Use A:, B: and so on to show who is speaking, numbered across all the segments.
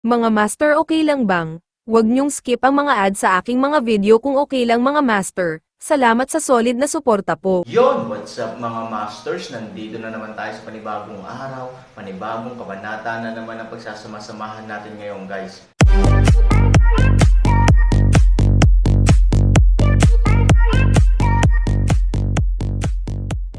A: Mga master, okay lang bang? Huwag niyong skip ang mga ad sa aking mga video kung okay lang mga master. Salamat sa solid na suporta po.
B: Yon, what's up mga masters? Nandito na naman tayo sa panibagong araw, panibagong kabanata na naman ang pagsasama-samahan natin ngayon guys.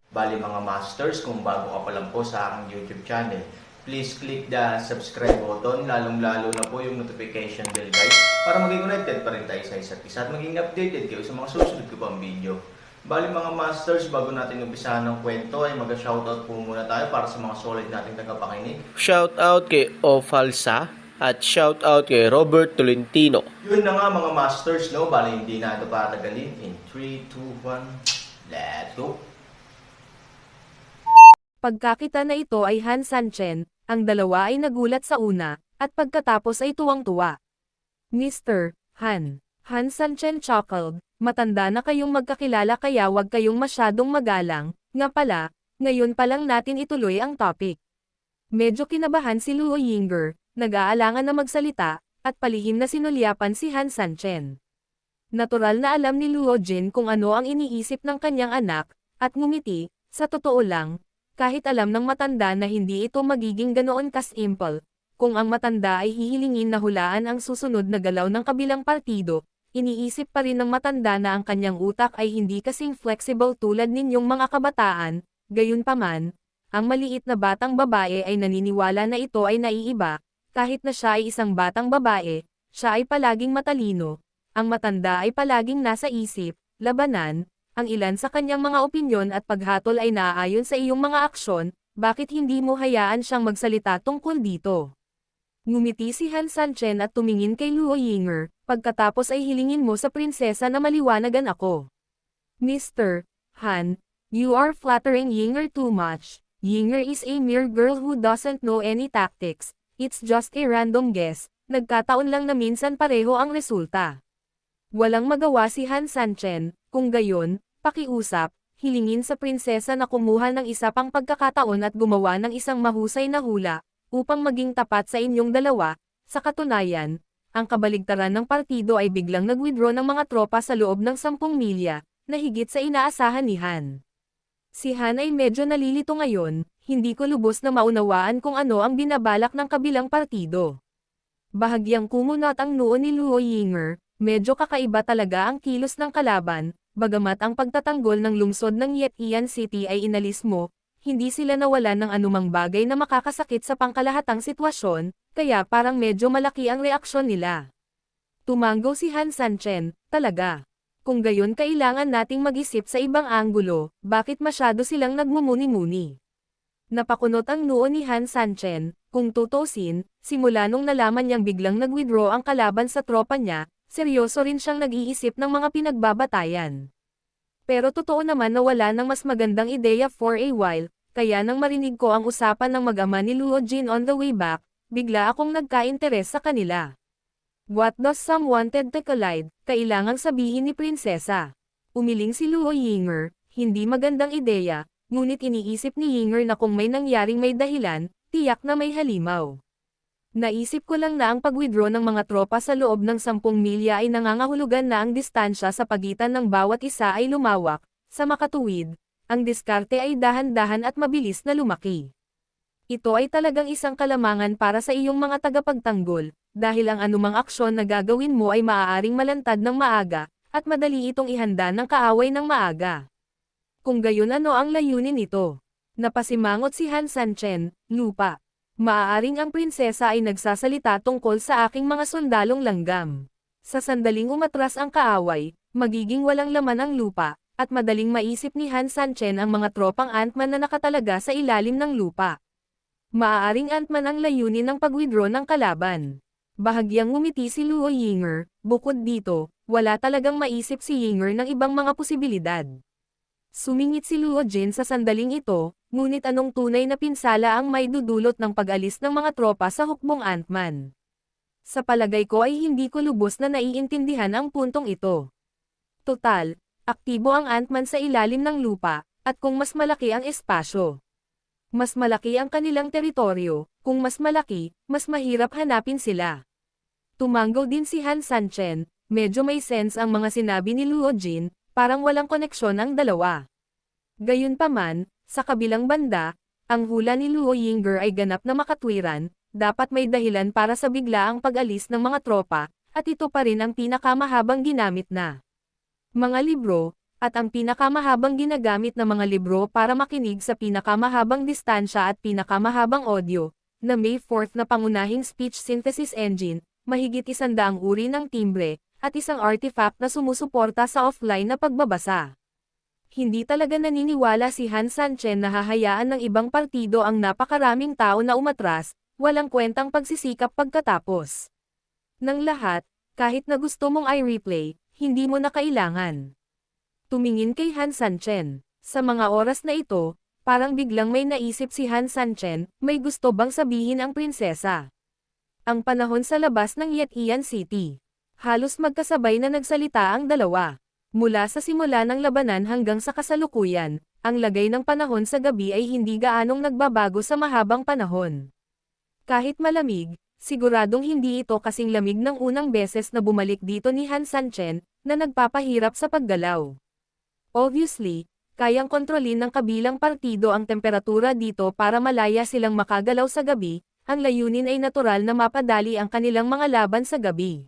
B: Bali mga masters, kung bago ka pa lang po sa aking YouTube channel, please click the subscribe button, lalong-lalo na po yung notification bell guys, para maging connected pa rin tayo sa isa't isa at maging updated kayo sa mga susunod ko pang video. Bali mga masters, bago natin umpisahan ng kwento ay mag-shoutout po muna tayo para sa mga solid nating tagapakinig.
C: Shoutout kay Ofalsa at shoutout kay Robert Tolentino.
B: Yun na nga mga masters, no? Bali hindi na ito patagalin. In 3, 2, 1, let's go!
A: Pagkakita na ito ay Han Sanchen, ang dalawa ay nagulat sa una, at pagkatapos ay tuwang-tuwa. Mr. Han. Han Sanchen chuckled, matanda na kayong magkakilala kaya wag kayong masyadong magalang, nga pala, ngayon pa lang natin ituloy ang topic. Medyo kinabahan si Luo Yinger, nag-aalangan na magsalita, at palihim na sinulyapan si Han Sanchen. Natural na alam ni Luo Jin kung ano ang iniisip ng kanyang anak, at ngumiti, sa totoo lang, kahit alam ng matanda na hindi ito magiging ganoon ka-simple, kung ang matanda ay hihilingin na hulaan ang susunod na galaw ng kabilang partido, iniisip pa rin ng matanda na ang kanyang utak ay hindi kasing flexible tulad ninyong mga kabataan, gayunpaman, ang maliit na batang babae ay naniniwala na ito ay naiiba, kahit na siya ay isang batang babae, siya ay palaging matalino, ang matanda ay palaging nasa isip, labanan, ang ilan sa kanyang mga opinyon at paghatol ay naaayon sa iyong mga aksyon, bakit hindi mo hayaan siyang magsalita tungkol dito? Ngumiti si Han Sanchen at tumingin kay Luo Yinger, pagkatapos ay hilingin mo sa prinsesa na maliwanagan ako. Mr. Han, you are flattering Yinger too much. Yinger is a mere girl who doesn't know any tactics, it's just a random guess, nagkataon lang na minsan pareho ang resulta. Walang magawa si Han Sanchen, kung gayon, pakiusap, hilingin sa prinsesa na kumuha ng isa pang pagkakataon at gumawa ng isang mahusay na hula, upang maging tapat sa inyong dalawa. Sa katunayan, ang kabaligtaran ng partido ay biglang nag-withdraw ng mga tropa sa loob ng 10 milya, na higit sa inaasahan ni Han. Si Han ay medyo nalilito ngayon, hindi ko lubos na maunawaan kung ano ang binabalak ng kabilang partido. Bahagyang kumunot ang noo ni Luo Yinger, medyo kakaiba talaga ang kilos ng kalaban, bagamat ang pagtatanggol ng lungsod ng Yetian City ay inalis mo, hindi sila nawalan ng anumang bagay na makakasakit sa pangkalahatang sitwasyon, kaya parang medyo malaki ang reaksyon nila. Tumango si Han Sanchen, talaga. Kung gayon kailangan nating mag-isip sa ibang anggulo, bakit masyado silang nagmumuni-muni? Napakunot ang noo ni Han Sanchen, kung tutusin, simula nung nalaman niyang biglang nag-withdraw ang kalaban sa tropa niya, seryoso rin siyang nag-iisip ng mga pinagbabatayan. Pero totoo naman na wala nang mas magandang ideya for a while, kaya nang marinig ko ang usapan ng mag-ama ni Luo Jin on the way back, bigla akong nagka-interes sa kanila. What does some wanted to collide, kailangang sabihin ni prinsesa. Umiling si Luo Yinger, hindi magandang ideya, ngunit iniisip ni Yinger na kung may nangyaring may dahilan, tiyak na may halimaw. Naisip ko lang na ang pag-withdraw ng mga tropa sa loob ng 10 milya ay nangangahulugan na ang distansya sa pagitan ng bawat isa ay lumawak, sa makatuwid, ang diskarte ay dahan-dahan at mabilis na lumaki. Ito ay talagang isang kalamangan para sa iyong mga tagapagtanggol, dahil ang anumang aksyon na gagawin mo ay maaaring malantad ng maaga, at madali itong ihanda ng kaaway ng maaga. Kung gayon ano ang layunin nito? Napasimangot si Han Sanchen, lupa. Maaaring ang prinsesa ay nagsasalita tungkol sa aking mga sundalong langgam. Sa sandaling umatras ang kaaway, magiging walang laman ang lupa, at madaling maisip ni Han Sanchen ang mga tropang Ant-Man na nakatalaga sa ilalim ng lupa. Maaaring Ant-Man ang layunin ng pag-withdraw ng kalaban. Bahagyang ngumiti si Luo Yinger, bukod dito, wala talagang maisip si Yinger ng ibang mga posibilidad. Sumingit si Luo Jin sa sandaling ito, ngunit anong tunay na pinsala ang may dudulot ng pag-alis ng mga tropa sa hukbong Ant-Man? Sa palagay ko ay hindi ko lubos na naiintindihan ang puntong ito. Total, aktibo ang Ant-Man sa ilalim ng lupa, at kung mas malaki ang espasyo. Mas malaki ang kanilang teritoryo, kung mas malaki, mas mahirap hanapin sila. Tumanggo din si Han Sanchen, medyo may sense ang mga sinabi ni Luo Jin, parang walang koneksyon ang dalawa. Gayunpaman, sa kabilang banda, ang hula ni Luo Yingger ay ganap na makatwiran, dapat may dahilan para sa biglaang pag-alis ng mga tropa, at ito pa rin ang pinakamahabang ginamit na mga libro, at ang pinakamahabang ginagamit na mga libro para makinig sa pinakamahabang distansya at pinakamahabang audio, na May 4 na pangunahing speech synthesis engine, mahigit 100 uri ng timbre, at isang artifact na sumusuporta sa offline na pagbabasa. Hindi talaga naniniwala si Han Sanchen na hahayaan ng ibang partido ang napakaraming tao na umatras, walang kwentang pagsisikap pagkatapos ng lahat, kahit na gusto mong i-replay, hindi mo na kailangan. Tumingin kay Han Sanchen. Sa mga oras na ito, parang biglang may naisip si Han Sanchen, may gusto bang sabihin ang prinsesa? Ang panahon sa labas ng Yetian City. Halos magkasabay na nagsalita ang dalawa. Mula sa simula ng labanan hanggang sa kasalukuyan, ang lagay ng panahon sa gabi ay hindi gaanong nagbabago sa mahabang panahon. Kahit malamig, siguradong hindi ito kasing lamig ng unang beses na bumalik dito ni Han Sanchen, na nagpapahirap sa paggalaw. Obviously, kayang kontrolin ng kabilang partido ang temperatura dito para malaya silang makagalaw sa gabi, ang layunin ay natural na mapadali ang kanilang mga laban sa gabi.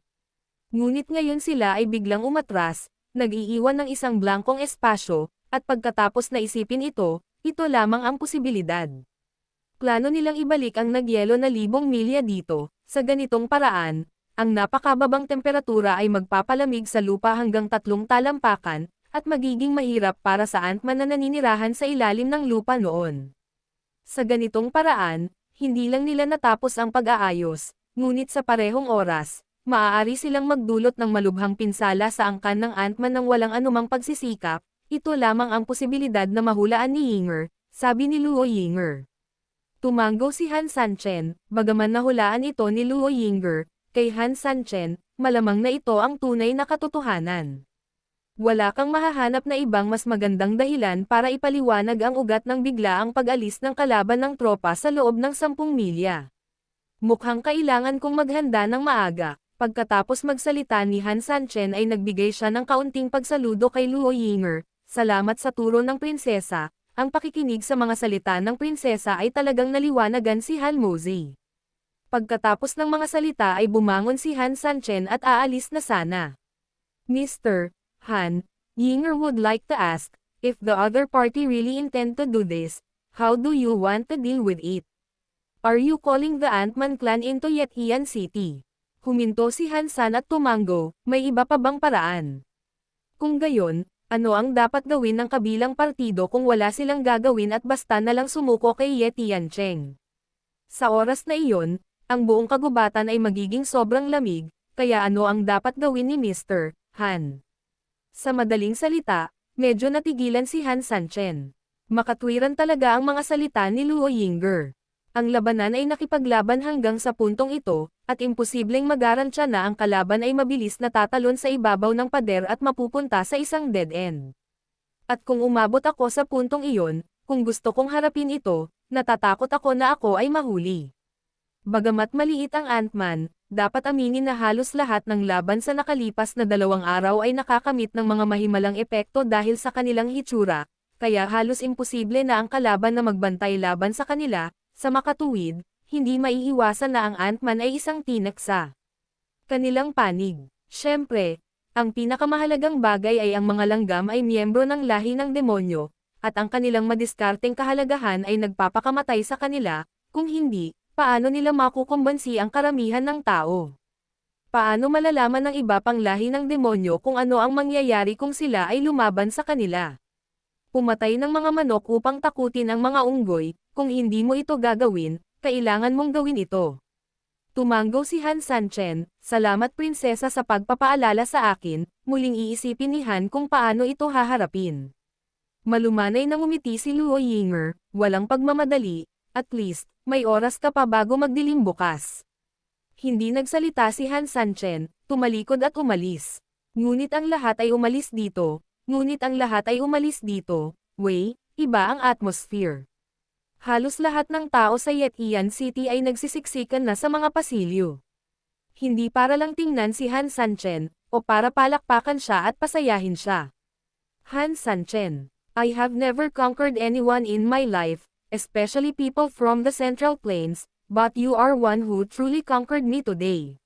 A: Ngunit ngayon sila ay biglang umatras, nag-iiwan ng isang blankong espasyo, at pagkatapos na isipin ito lamang ang posibilidad. Plano nilang ibalik ang nagyelo na 1,000 milya dito, sa ganitong paraan, ang napakababang temperatura ay magpapalamig sa lupa hanggang 3 talampakan, at magiging mahirap para sa Ant-Man na naninirahan sa ilalim ng lupa noon. Sa ganitong paraan, hindi lang nila natapos ang pag-aayos, ngunit sa parehong oras, maaari silang magdulot ng malubhang pinsala sa angkan ng Ant-Man nang walang anumang pagsisikap, ito lamang ang posibilidad na mahulaan ni Yinger, sabi ni Luo Yinger. Tumanggo si Han Sanchen, bagaman nahulaan ito ni Luo Yinger, kay Han Sanchen, malamang na ito ang tunay na katotohanan. Wala kang mahahanap na ibang mas magandang dahilan para ipaliwanag ang ugat ng biglaang pag-alis ng kalaban ng tropa sa loob ng 10 milya. Mukhang kailangan kong maghanda ng maaga. Pagkatapos magsalita ni Han Sanchen ay nagbigay siya ng kaunting pagsaludo kay Luo Yinger, salamat sa turo ng prinsesa. Ang pakikinig sa mga salita ng prinsesa ay talagang naliwanagan si Han Mosey. Pagkatapos ng mga salita ay bumangon si Han Sanchen at aalis na sana. Mr. Han, Yinger would like to ask, if the other party really intend to do this, how do you want to deal with it? Are you calling the Ant-Man clan into Yetian City? Huminto si Han San at tumanggo, may iba pa bang paraan? Kung gayon, ano ang dapat gawin ng kabilang partido kung wala silang gagawin at basta na lang sumuko kay Yetian Cheng? Sa oras na iyon, ang buong kagubatan ay magiging sobrang lamig, kaya ano ang dapat gawin ni Mr. Han? Sa madaling salita, medyo natigilan si Han Sanchen. Makatwiran talaga ang mga salita ni Luo Yinger. Ang labanan ay nakipaglaban hanggang sa puntong ito, at imposibleng mag-arantya na ang kalaban ay mabilis na tatalon sa ibabaw ng pader at mapupunta sa isang dead end. At kung umabot ako sa puntong iyon, kung gusto kong harapin ito, natatakot ako na ako ay mahuli. Bagamat maliit ang Ant-Man, dapat aminin na halos lahat ng laban sa nakalipas na 2 araw ay nakakamit ng mga mahimalang epekto dahil sa kanilang hitsura, kaya halos imposible na ang kalaban na magbantay laban sa kanila. Sa makatuwid, hindi maiiwasan na ang Ant-Man ay isang tinek sa kanilang panig. Siyempre, ang pinakamahalagang bagay ay ang mga langgam ay miyembro ng lahi ng demonyo, at ang kanilang madiskarteng kahalagahan ay nagpapakamatay sa kanila, kung hindi, paano nila makukumbansi ang karamihan ng tao? Paano malalaman ng iba pang lahi ng demonyo kung ano ang mangyayari kung sila ay lumaban sa kanila? Pumatay ng mga manok upang takutin ang mga unggoy, kung hindi mo ito gagawin, kailangan mong gawin ito. Tumanggo si Han Sanchen, salamat prinsesa sa pagpapaalala sa akin, muling iisipin ni Han kung paano ito haharapin. Malumanay na ngumiti si Luo Yinger, walang pagmamadali, at least, may oras ka pa bago magdilim bukas. Hindi nagsalita si Han Sanchen, tumalikod at umalis. Ngunit ang lahat ay umalis dito, Wei, iba ang atmosphere. Halos lahat ng tao sa Yetian City ay nagsisiksikan na sa mga pasilyo. Hindi para lang tingnan si Han Sanchen, o para palakpakan siya at pasayahin siya. Han Sanchen, I have never conquered anyone in my life, especially people from the Central Plains, but you are one who truly conquered me today.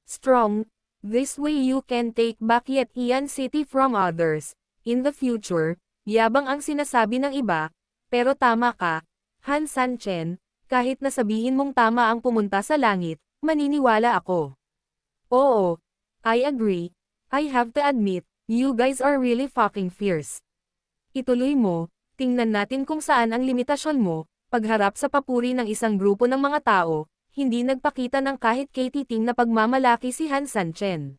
A: Strong, this way you can take back Yetian City from others. In the future, yabang ang sinasabi ng iba, pero tama ka, Han Sanchen, kahit na sabihin mong tama ang pumunta sa langit, maniniwala ako. Oo, I agree. I have to admit, you guys are really fucking fierce. Ituloy mo, tingnan natin kung saan ang limitasyon mo, pagharap sa papuri ng isang grupo ng mga tao, hindi nagpakita ng kahit katiting na pagmamalaki si Han Sanchen.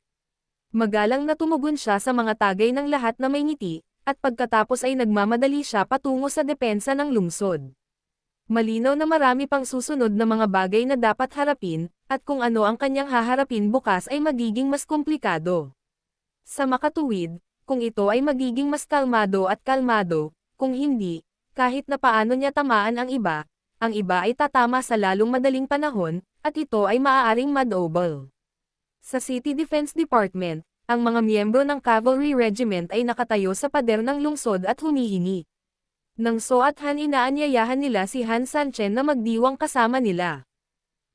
A: Magalang na tumugon siya sa mga tagay ng lahat na may ngiti, at pagkatapos ay nagmamadali siya patungo sa depensa ng lungsod. Malinaw na marami pang susunod na mga bagay na dapat harapin, at kung ano ang kanyang haharapin bukas ay magiging mas komplikado. Sa makatuwid, kung ito ay magiging mas kalmado at kalmado, kung hindi, kahit na paano niya tamaan ang iba ay tatama sa lalong madaling panahon, at ito ay maaaring madobel. Sa City Defense Department, ang mga miyembro ng Cavalry Regiment ay nakatayo sa pader ng lungsod at humihingi. Nang So at Han inaanyayahan nila si Han Sanchen na magdiwang kasama nila.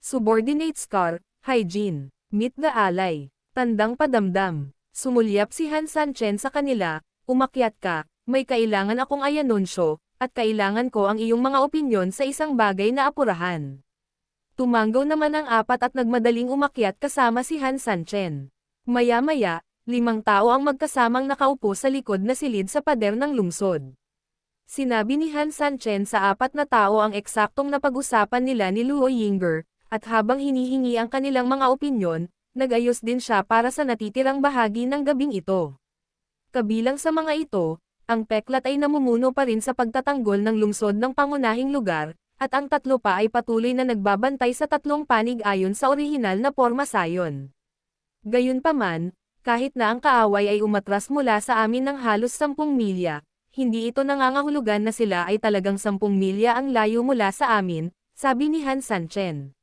A: Subordinate Scar, Hygiene, Meet the Ally, Tandang Padamdam. Sumulyap si Han Sanchen sa kanila, umakyat ka, may kailangan akong ayanunsyo, at kailangan ko ang iyong mga opinyon sa isang bagay na apurahan. Tumanggaw naman ang apat at nagmadaling umakyat kasama si Han Sanchen. Maya-maya, 5 tao ang magkasamang nakaupo sa likod na silid sa pader ng lungsod. Sinabi ni Han Sanchen sa 4 na tao ang eksaktong napag-usapan nila ni Luo Yingger, at habang hinihingi ang kanilang mga opinyon, nag-ayos din siya para sa natitirang bahagi ng gabing ito. Kabilang sa mga ito, ang peklat ay namumuno pa rin sa pagtatanggol ng lungsod ng pangunahing lugar, at ang 3 pa ay patuloy na nagbabantay sa 3 panig ayon sa orihinal na porma sayon. Gayunpaman, kahit na ang kaaway ay umatras mula sa amin ng halos 10 milya, hindi ito nangangahulugan na sila ay talagang 10 milya ang layo mula sa amin, sabi ni Han Sanchen.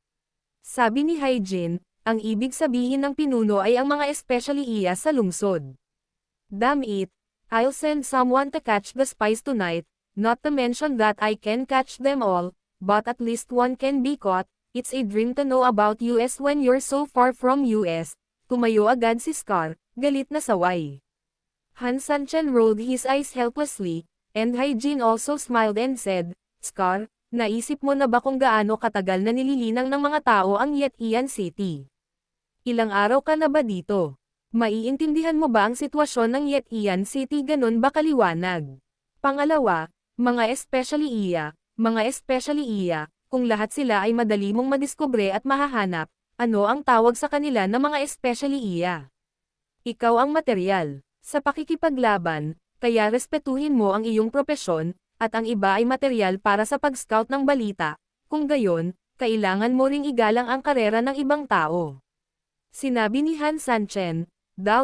A: Sabi ni Hygiene, ang ibig sabihin ng pinuno ay ang mga especially iya sa lungsod. Damn it, I'll send someone to catch the spies tonight, not to mention that I can catch them all, but at least one can be caught. It's a dream to know about US when you're so far from US. Tumayo agad si Scar, galit na saway. Han Sanchen rolled his eyes helplessly, and Hygiene also smiled and said, Scar, naisip mo na ba kung gaano katagal na nililinang ng mga tao ang Yetian City? Ilang araw ka na ba dito? Maiintindihan mo ba ang sitwasyon ng Yetian City ganun ba kaliwanag? Pangalawa, mga especially iya, kung lahat sila ay madali mong madiskubre at mahahanap, ano ang tawag sa kanila na mga especially iya? Ikaw ang materyal. Sa pakikipaglaban, kaya respetuhin mo ang iyong propesyon, at ang iba ay materyal para sa pag-scout ng balita, kung gayon, kailangan mo ring igalang ang karera ng ibang tao. Sinabi ni Han Sanchen,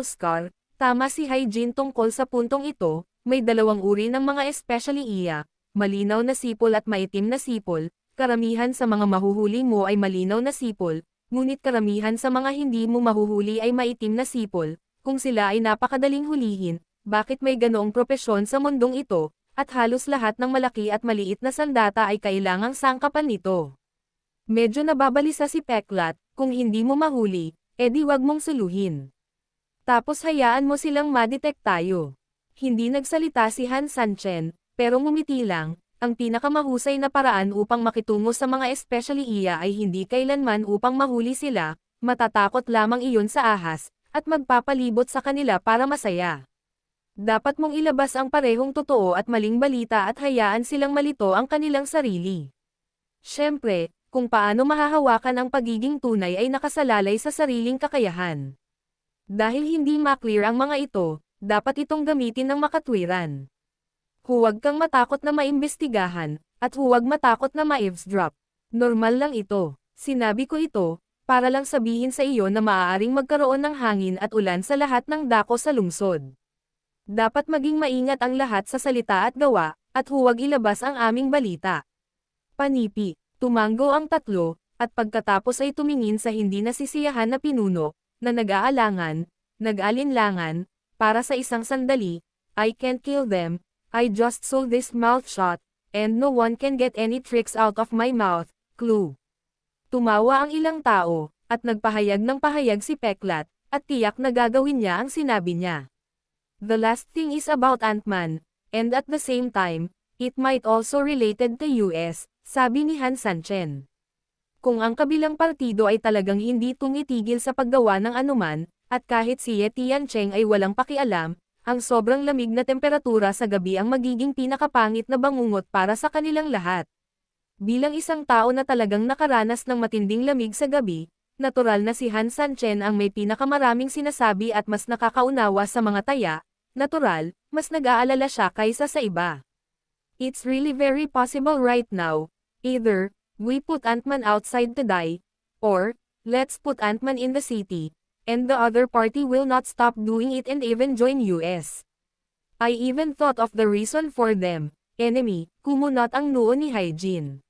A: Scar, tama si Hygiene tungkol sa puntong ito, may 2 uri ng mga especially iya, malinaw na sipol at maitim na sipol, karamihan sa mga mahuhuli mo ay malinaw na sipol, ngunit karamihan sa mga hindi mo mahuhuli ay maitim na sipol. Kung sila ay napakadaling hulihin, bakit may ganoong propesyon sa mundong ito, at halos lahat ng malaki at maliit na sandata ay kailangang sangkapan nito. Medyo nababalisa si Peklat, kung hindi mo mahuli, edi wag mong suluhin. Tapos hayaan mo silang madetect tayo. Hindi nagsalita si Han Sanchen, pero ngumiti lang, ang pinakamahusay na paraan upang makitungo sa mga especially iya ay hindi kailanman upang mahuli sila, matatakot lamang iyon sa ahas, at magpapalibot sa kanila para masaya. Dapat mong ilabas ang parehong totoo at maling balita at hayaan silang malito ang kanilang sarili. Siyempre, kung paano mahahawakan ang pagiging tunay ay nakasalalay sa sariling kakayahan. Dahil hindi maklear ang mga ito, dapat itong gamitin ng makatwiran. Huwag kang matakot na maimbestigahan, at huwag matakot na ma-eavesdrop. Normal lang ito. Sinabi ko ito, para lang sabihin sa iyo na maaaring magkaroon ng hangin at ulan sa lahat ng dako sa lungsod. Dapat maging maingat ang lahat sa salita at gawa, at huwag ilabas ang aming balita. Panipi. Tumango ang tatlo, at pagkatapos ay tumingin sa hindi nasisiyahan na pinuno, na nag-alinlangan, para sa isang sandali. I can't kill them, I just sold this mouth shut, and no one can get any tricks out of my mouth. Clue. Tumawa ang ilang tao, at nagpahayag ng pahayag si Peklat, at tiyak na gagawin niya ang sinabi niya. The last thing is about Ant-Man, and at the same time, it might also related to US, sabi ni Han Sanchen. Kung ang kabilang partido ay talagang hindi tumitigil sa paggawa ng anuman, at kahit si Ye Tiancheng ay walang pakialam, ang sobrang lamig na temperatura sa gabi ang magiging pinakapangit na bangungot para sa kanilang lahat. Bilang isang tao na talagang nakaranas ng matinding lamig sa gabi, natural na si Han Sanchen ang may pinakamaraming sinasabi at mas nakakaunawa sa mga taya, natural, mas nag-aalala siya kaysa sa iba. It's really very possible right now, either, we put Ant-Man outside to die, or, let's put Ant-Man in the city, and the other party will not stop doing it and even join US. I even thought of the reason for them, enemy, kumunot ang noo ni Hyjin.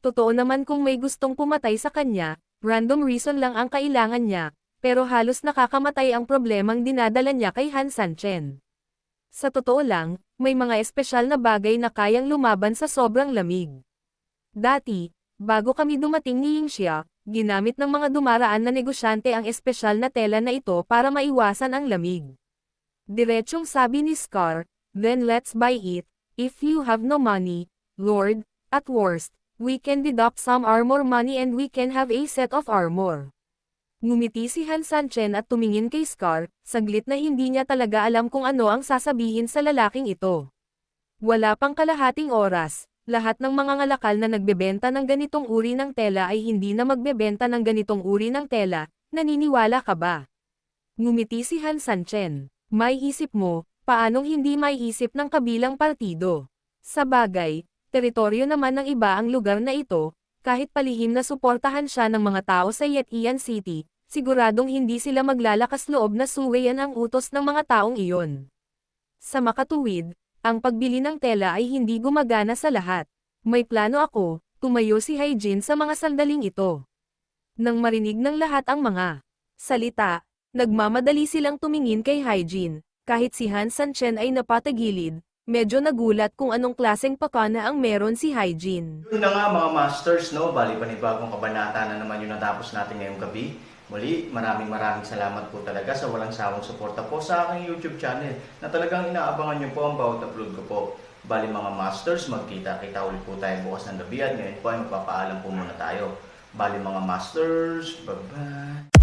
A: Totoo naman kung may gustong pumatay sa kanya, random reason lang ang kailangan niya, pero halos nakakamatay ang problemang dinadala niya kay Han Sanchen. Sa totoo lang, may mga espesyal na bagay na kayang lumaban sa sobrang lamig. Dati, bago kami dumating ni Yingxia, ginamit ng mga dumaraan na negosyante ang espesyal na tela na ito para maiwasan ang lamig. Diretsyong sabi ni Scar, then let's buy it, if you have no money, Lord, at worst, we can deduct some armor money and we can have a set of armor. Ngumiti si Han Sanchen at tumingin kay Scar, saglit na hindi niya talaga alam kung ano ang sasabihin sa lalaking ito. Wala pang kalahating oras, lahat ng mga ngalakal na nagbebenta ng ganitong uri ng tela ay hindi na magbebenta ng ganitong uri ng tela, naniniwala ka ba? Ngumiti si Han Sanchen, may isip mo, paanong hindi may isip ng kabilang partido? Sa bagay, teritoryo naman ng iba ang lugar na ito, kahit palihim na suportahan siya ng mga tao sa Yetian City, siguradong hindi sila maglalakas loob na suwayan ang utos ng mga taong iyon. Sa makatuwid, ang pagbili ng tela ay hindi gumagana sa lahat. May plano ako, tumayo si Hyjin sa mga sandaling ito. Nang marinig ng lahat ang mga salita, nagmamadali silang tumingin kay Hyjin, kahit si Han Sanchen ay napatagilid, medyo nagulat kung anong klaseng pakana ang meron si Hyjin.
B: Yun na nga mga masters, no? Bali panibagong kabanata na naman yung natapos natin ngayong gabi. Muli, maraming salamat po talaga sa walang sawang suporta po sa aking YouTube channel na talagang inaabangan nyo po ang bawat upload ko po. Bali mga masters, magkita-kita ulit po tayo bukas ng gabi at ngayon po ay magpapaalam po muna tayo. Bali mga masters, bye-bye!